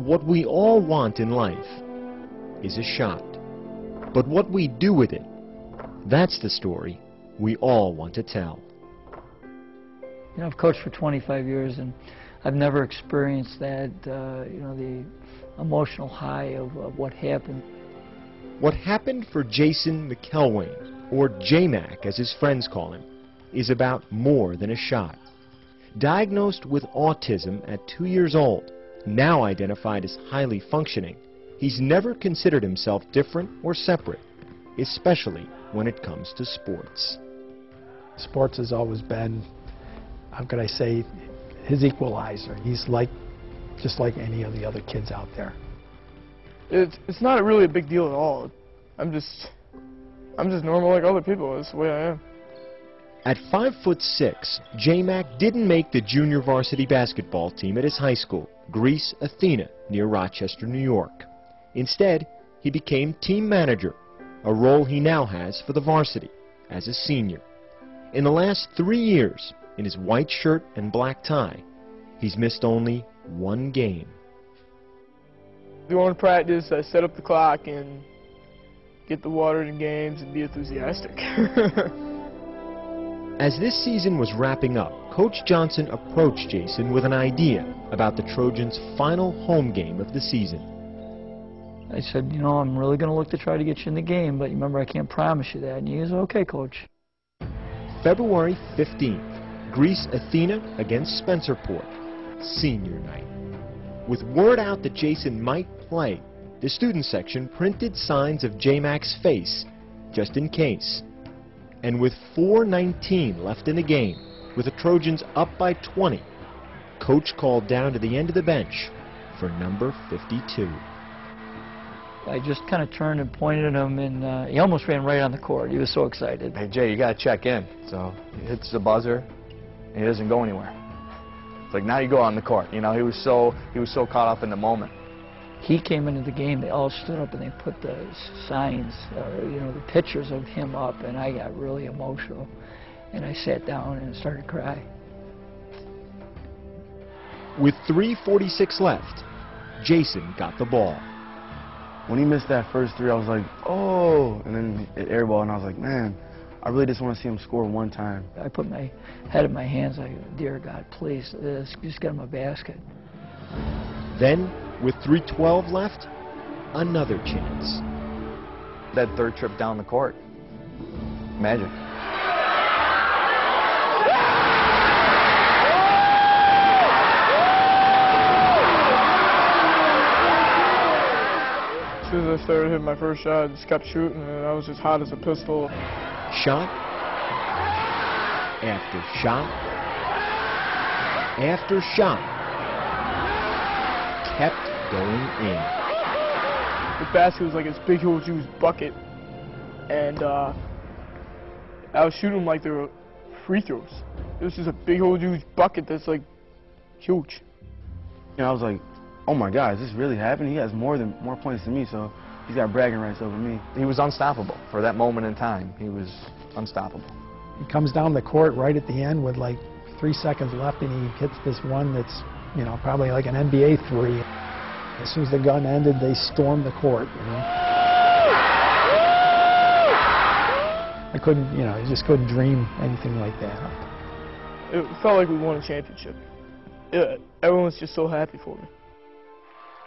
What we all want in life is a shot. But what we do with it, that's the story we all want to tell. You know, I've coached for 25 years and I've never experienced that, you know, the emotional high of what happened. What happened for 1Jason McElwain, or J-Mac as his friends call him, is about more than a shot. Diagnosed with autism at 2 years old, now identified as highly functioning, he's never considered himself different or separate, especially when it comes to sports. Sports has always been, how could I say, his equalizer. He's just like any of the other kids out there. It's not really a big deal at all. I'm just normal like other people. That's the way I am. At 5'6", J-Mac didn't make the junior varsity basketball team at his high school, Greece Athena, near Rochester, New York. Instead, he became team manager, a role he now has for the varsity as a senior. In the last 3 years, in his white shirt and black tie, he's missed only 1 game. Go on practice, I set up the clock and get the water in games and be enthusiastic. As this season was wrapping up, Coach Johnson approached Jason with an idea about the Trojans' final home game of the season. I said, you know, I'm really going to look to try to get you in the game, but remember, I can't promise you that. And he goes, okay, Coach. February 15th, Greece Athena against Spencerport, senior night. With word out that Jason might play, the student section printed signs of J-Mac's face, just in case. And with 4:19 left in the game, with the Trojans up by 20, Coach called down to the end of the bench for number 52. I just kind of turned and pointed at him, and he almost ran right on the court. He was so excited. Hey, Jay, you got to check in. So he hits the buzzer, and he doesn't go anywhere. It's like, now you go on the court. You know, he was so caught up in the moment. He came into the game, they all stood up and they put the signs, you know, the pictures of him up, and I got really emotional. And I sat down and started to cry. With 3:46 left, Jason got the ball. When he missed that first three, I was like, oh, and then it airball, and I was like, man, I really just want to see him score one time. I put my head in my hands, like, dear God, please, just get him a basket. Then, with 3:12 left, another chance. That third trip down the court, magic. As soon as I started hitting my first shot, I just kept shooting, and I was as hot as a pistol. Shot after shot after shot kept going in. The basket was like this big, huge bucket, and I was shooting them like they were free throws. It was just a big, huge bucket that's like huge. And I was like, oh my God, is this really happening? He has more points than me, so he's got bragging rights over me. He was unstoppable for that moment in time. He was unstoppable. He comes down the court right at the end with like 3 seconds left, and he hits this one that's, you know, probably like an NBA three. As soon as the gun ended, they stormed the court, you know. I couldn't, you know, I just couldn't dream anything like that. It felt like we won a championship. Everyone's just so happy for me.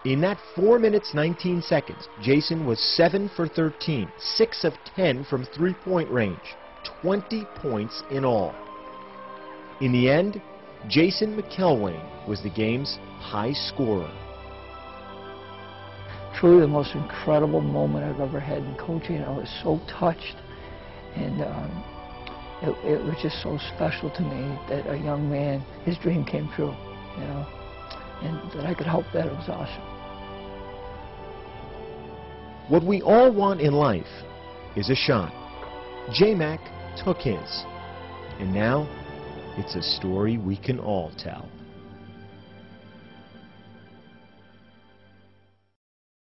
In that 4 minutes 19 seconds, Jason was 7 for 13, 6 of 10 from three-point range, 20 points in all. In the end, Jason McElwain was the game's high scorer. Truly the most incredible moment I've ever had in coaching. I was so touched, and it was just so special to me that a young man, his dream came true, you know, and that I could help that. It was awesome. What we all want in life is a shot. J-Mac took his, and now it's a story we can all tell.